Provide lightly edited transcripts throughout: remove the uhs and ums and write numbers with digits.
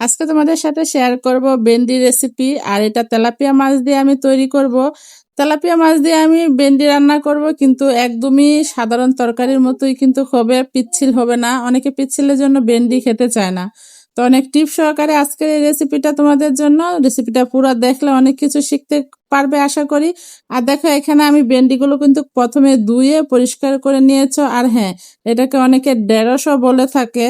আজকে তোমাদের সাথে শেয়ার করব ভেন্ডি রেসিপি। আর এটা তেলাপিয়া মাছ দিয়ে আমি তৈরি করব। তেলাপিয়া মাছ দিয়ে আমি ভেন্ডি রান্না করব, কিন্তু একদমই সাধারণ তরকারির মতোই কিন্তু হবে, পিচ্ছিল হবে না। অনেকে পিচ্ছিলের জন্য ভেন্ডি খেতে চায় না। তো অনেক টিপস সহকারে আজকের এই রেসিপিটা তোমাদের জন্য। রেসিপিটা পুরো দেখলে অনেক কিছু শিখতে পারবে আশা করি। আর দেখো, এখানে আমি ভেন্ডিগুলো কিন্তু প্রথমে ধুয়ে পরিষ্কার করে নিয়েছো। আর হ্যাঁ, এটাকে অনেকে ঢেঁড়সও বলে থাকে।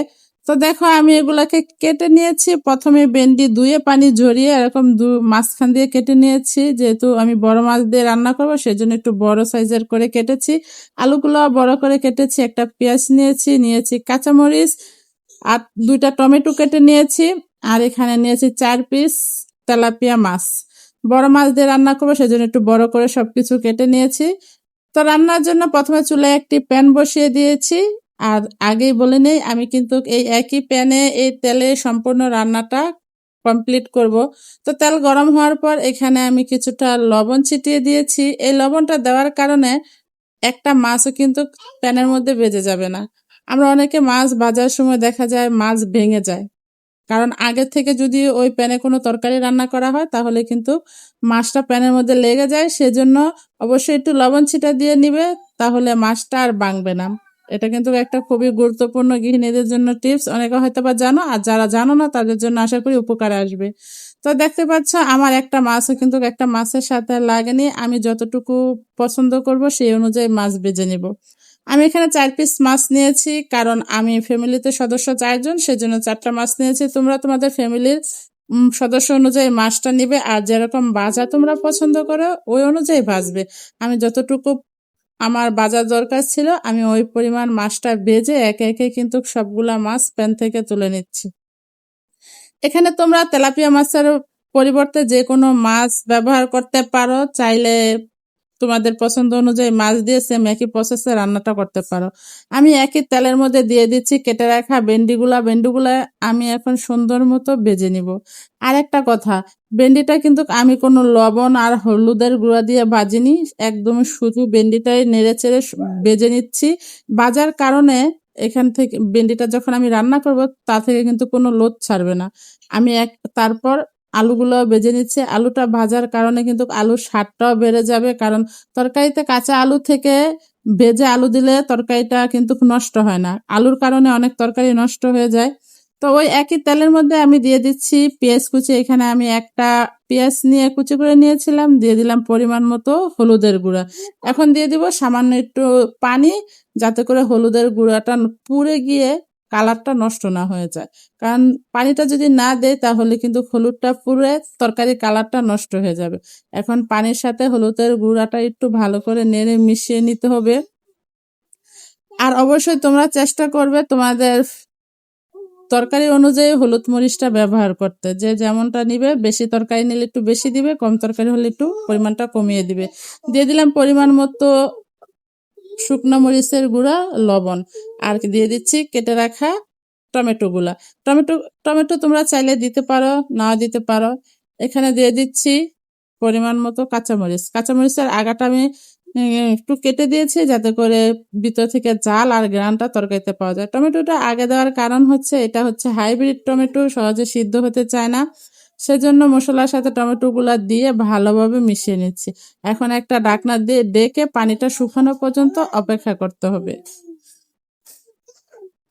তো দেখো, আমি এগুলাকে কেটে নিয়েছি। প্রথমে ভেন্ডি ধুয়ে পানি ঝরিয়ে এরকম মাঝখান দিয়ে কেটে নিয়েছি, যেহেতু আমি বড় মাছ দিয়ে রান্না করবো সেজন্য একটু বড় সাইজের করে কেটেছি। আলুগুলো বড় করে কেটেছি। একটা পেঁয়াজ নিয়েছি কাঁচামরিচ, আর 2টা টমেটো কেটে নিয়েছি। আর এখানে নিয়েছি 4 পিস তেলাপিয়া মাছ। বড় মাছ দিয়ে রান্না করবো সেজন্য একটু বড় করে সবকিছু কেটে নিয়েছি। তো রান্নার জন্য প্রথমে চুলায় একটি প্যান বসিয়ে দিয়েছি। আর আগেই বলে নেই, আমি কিন্তু এই একই প্যানে এই তেলে সম্পূর্ণ রান্নাটা কমপ্লিট করব। তো তেল গরম হওয়ার পর এখানে আমি কিছুটা লবণ ছিটিয়ে দিয়েছি। এই লবণটা দেওয়ার কারণে একটা মাছও কিন্তু প্যানের মধ্যে ভেজে যাবে না। আমরা অনেকে মাছ ভাজার সময় দেখা যায় মাছ ভেঙে যায়, কারণ আগে থেকে যদি ওই প্যানে কোনো তরকারি রান্না করা হয় তাহলে কিন্তু মাছটা প্যানের মধ্যে লেগে যায়। সেজন্য অবশ্যই একটু লবণ ছিটা দিয়ে নিবে, তাহলে মাছটা আর ভাঙবে না। এটা কিন্তু একটা খুবই গুরুত্বপূর্ণ গৃহিণীদের জন্য টিপস। অনেকে হয়তো বা জানো, আর যারা জানো না তাদের জন্য আশা করি উপকারে আসবে। তো দেখতে পাচ্ছ, আমার একটা মাছও কিন্তু একটা মাছের সাথে লাগেনি। আমি যতটুকু পছন্দ করব সেই অনুযায়ী মাছ বেছে নিব। আমি এখানে 4 পিস মাছ নিয়েছি, কারণ আমি ফ্যামিলিতে সদস্য 4 জন, সেজন্য 4টা মাছ নিয়েছি। তোমরা তোমাদের ফ্যামিলির সদস্য অনুযায়ী মাছটা নিবে, আর যেরকম ভাজা তোমরা পছন্দ করো ওই অনুযায়ী ভাজবে। আমি যতটুকু আমার বাজার দরকার ছিল আমি ওই পরিমাণ মাছটা ভেজে একে একে কিন্তু সবগুলা মাছ প্যান থেকে তুলে নিচ্ছি। এখানে তোমরা তেলাপিয়া মাছের পরিবর্তে যে কোনো মাছ ব্যবহার করতে পারো, চাইলে তোমাদের পছন্দ অনুযায়ী মাছ দিয়ে সেম একই প্রসেসে রান্নাটা করতে পারো। আমি একই তেলের মধ্যে দিয়ে দিচ্ছি কেটে রাখা ভেন্ডিগুলা আমি এখন সুন্দর মতো ভেজে নিব। আর একটা কথা, ভেন্ডিটা কিন্তু আমি কোনো লবণ আর হলুদের গুঁড়া দিয়ে ভাজিনি, একদম শুধু ভেন্ডিটাই নেড়ে চেড়ে ভেজে নিচ্ছি। ভাজার কারণে এখান থেকে ভেন্ডিটা যখন আমি রান্না করব তা থেকে কিন্তু কোনো লোদ ছাড়বে না। আমি তারপর আলুগুলো ভেজে নিচ্ছে। আলুটা ভাজার কারণে কিন্তু আলুর স্বাদটাও বেড়ে যাবে, কারণ তরকারিতে কাঁচা আলু থেকে ভেজে আলু দিলে তরকারিটা কিন্তু নষ্ট হয় না। আলুর কারণে অনেক তরকারি নষ্ট হয়ে যায়। তো ওই একই তেলের মধ্যে আমি দিয়ে দিচ্ছি পেঁয়াজ কুচি। এখানে আমি একটা পেঁয়াজ নিয়ে কুচি করে নিয়েছিলাম, দিয়ে দিলাম পরিমাণ মতো হলুদের গুঁড়া। এখন দিয়ে দিব সামান্য একটু পানি, যাতে করে হলুদের গুঁড়াটা পুড়ে গিয়ে কালারটা নষ্ট না হয়ে যায়। কারণ পানিটা যদি না দেয় তাহলে কিন্তু হলুদটা পুড়ে তরকারির কালারটা নষ্ট হয়ে যাবে। এখন পানির সাথে হলুদের গুঁড়াটা একটু ভালো করে নেড়ে মিশিয়ে নিতে হবে। আর অবশ্যই তোমরা চেষ্টা করবে তোমাদের তরকারি অনুযায়ী হলুদ মরিচটা ব্যবহার করতে। যে যেমনটা নিবে, বেশি তরকারি নিলে একটু বেশি দিবে, কম তরকারি হলে একটু পরিমাণটা কমিয়ে দিবে। দিয়ে দিলাম পরিমাণ মতো শুকনো মরিচের গুঁড়া, লবণ, আর দিয়ে দিচ্ছি কেটে রাখা টমেটো। টমেটো তোমরা চাইলে দিতে পারো, নাও দিতে পারো। এখানে দিয়ে দিচ্ছি পরিমাণ মতো কাঁচামরিচের আগাটা আমি একটু কেটে দিয়েছি, যাতে করে ভিতর থেকে জাল আর গ্রানটা তরকারিতে পাওয়া যায়। টমেটোটা আগে দেওয়ার কারণ হচ্ছে এটা হচ্ছে হাইব্রিড টমেটো, সহজে সিদ্ধ হতে চায় না। সেজন্য মশলার সাথে টমেটো গুলা দিয়ে ভালোভাবে মিশিয়ে নিচ্ছি। এখন একটা ঢাকনা দিয়ে ডেকে পানিটা শুকানো পর্যন্ত অপেক্ষা করতে হবে।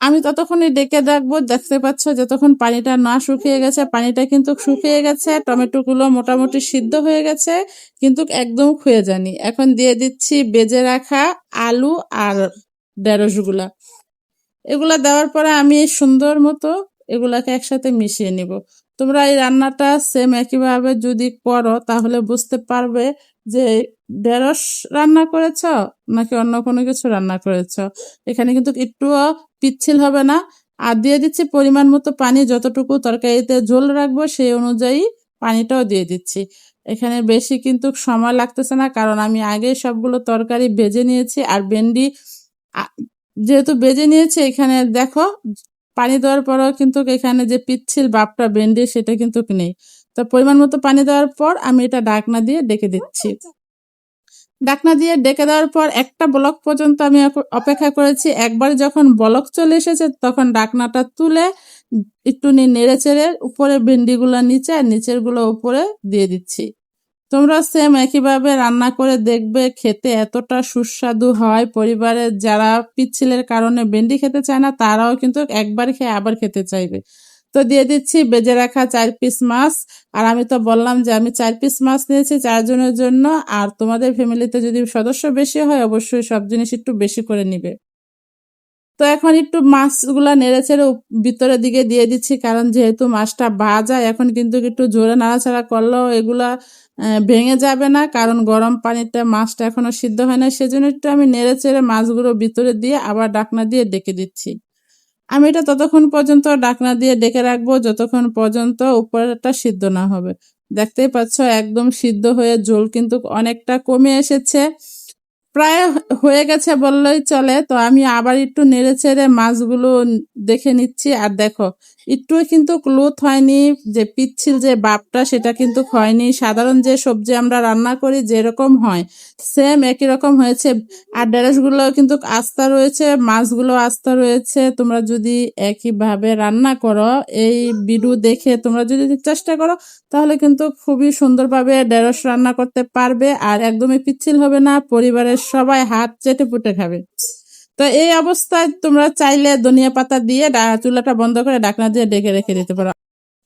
আমি ততক্ষণই ডেকে রাখবো। দেখতে পাচ্ছ যতক্ষণ পানিটা না শুকিয়ে গেছে, পানিটা কিন্তু শুকিয়ে গেছে, টমেটো গুলো মোটামুটি সিদ্ধ হয়ে গেছে, কিন্তু একদম ক্ষয়ে যায়নি। এখন দিয়ে দিচ্ছি বেজে রাখা আলু আর ঢেঁড়স গুলা। এগুলা দেওয়ার পরে আমি সুন্দর মতো এগুলাকে একসাথে মিশিয়ে নিব। তোমরা এই রান্নাটা সেম একইভাবে যদি করো তাহলে বুঝতে পারবে যে ঢেঁড়স রান্না করেছ নাকি অন্য কোনো কিছু রান্না করেছ। এখানে কিন্তু একটুও পিচ্ছিল হবে না। আর দিয়ে দিচ্ছি পরিমাণ মতো পানি, যতটুকু তরকারিতে ঝোল রাখবো সেই অনুযায়ী পানিটাও দিয়ে দিচ্ছি। এখানে বেশি কিন্তু সময় লাগতেছে না, কারণ আমি আগে সবগুলো তরকারি ভেজে নিয়েছি। আর ভেন্ডি যেহেতু ভেজে নিয়েছি, এখানে দেখো পানি দেওয়ার পরও কিন্তু এখানে যে পিচ্ছিল ভাবটা ভেন্ডির সেটা কিন্তু নেই। তো পরিমাণ মতো পানি দেওয়ার পর আমি এটা ঢাকনা দিয়ে ডেকে দিচ্ছি। ঢাকনা দিয়ে ডেকে দেওয়ার পর একটা বলক পর্যন্ত আমি অপেক্ষা করেছি। একবার যখন বলক চলে এসেছে তখন ঢাকনাটা তুলে একটু নেড়ে চেড়ে উপরে ভেন্ডিগুলো নিচে আর নিচের গুলো উপরে দিয়ে দিচ্ছি। তোমরা সেম একইভাবে রান্না করে দেখবে, খেতে এতটা সুস্বাদু হয়। পরিবারের যারা পিচ্ছিলের কারণে ভেন্ডি খেতে চায় না তারাও কিন্তু একবার খেয়ে আবার খেতে চাইবে। তো দিয়ে দিচ্ছি বেজে রাখা 4 পিস মাছ। আর আমি তো বললাম যে আমি 4 পিস মাছ নিয়েছি 4 জনের জন্য। আর তোমাদের ফ্যামিলিতে যদি সদস্য বেশি হয় অবশ্যই সব জিনিস একটু বেশি করে নিবে। তো এখন একটু মাছগুলা নেড়েচেড়ে ভিতরের দিকে দিয়ে দিচ্ছি, কারণ যেহেতু মাছটা ভাজা এখন কিন্তু একটু জোরে নাড়াচাড়া করলেও এগুলা ভেঙে যাবে না, কারণ গরম পানিতে মাছটা এখনো সিদ্ধ হয় না। সেজন্য একটু আমি নেড়েচেড়ে মাছগুলো ভিতরে দিয়ে আবার ঢাকনা দিয়ে ডেকে দিচ্ছি। আমি এটা ততক্ষণ পর্যন্ত ঢাকনা দিয়ে ডেকে রাখবো যতক্ষণ পর্যন্ত উপরেরটা সিদ্ধ না হবে। দেখতেই পাচ্ছ একদম সিদ্ধ হয়ে ঝোল কিন্তু অনেকটা কমে এসেছে, প্রায় হয়ে গেছে বললেই চলে। তো আমি আবার একটু নেড়ে চেড়ে মাছগুলো দেখে নিচ্ছি। আর দেখো একটুও কিন্তু ক্লোথ হয়নি, যে পিচ্ছিল যে ভাবটা সেটা কিন্তু হয়নি। সাধারণ যে সবজি আমরা রান্না করি যেরকম হয় সেম একই রকম হয়েছে। আর ঢেঁড়সগুলো কিন্তু আস্তা রয়েছে, মাছগুলো আস্তা রয়েছে। তোমরা যদি একইভাবে রান্না করো, এই ভিডিও দেখে তোমরা যদি চেষ্টা করো তাহলে কিন্তু খুবই সুন্দরভাবে ঢেঁড়স রান্না করতে পারবে আর একদমই পিচ্ছিল হবে না, পরিবারের সবাই হাত চেটে পুটে খাবে। তো এই অবস্থায় তোমরা চাইলে ধনিয়া পাতা দিয়ে চুলাটা বন্ধ করে ঢাকনা দিয়ে ঢেকে রেখে দিতে পারো।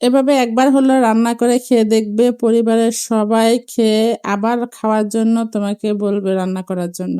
এভাবে একবার হলো রান্না করে খেয়ে দেখবে, পরিবারের সবাই খেয়ে আবার খাওয়ার জন্য তোমাকে বলবে রান্না করার জন্য।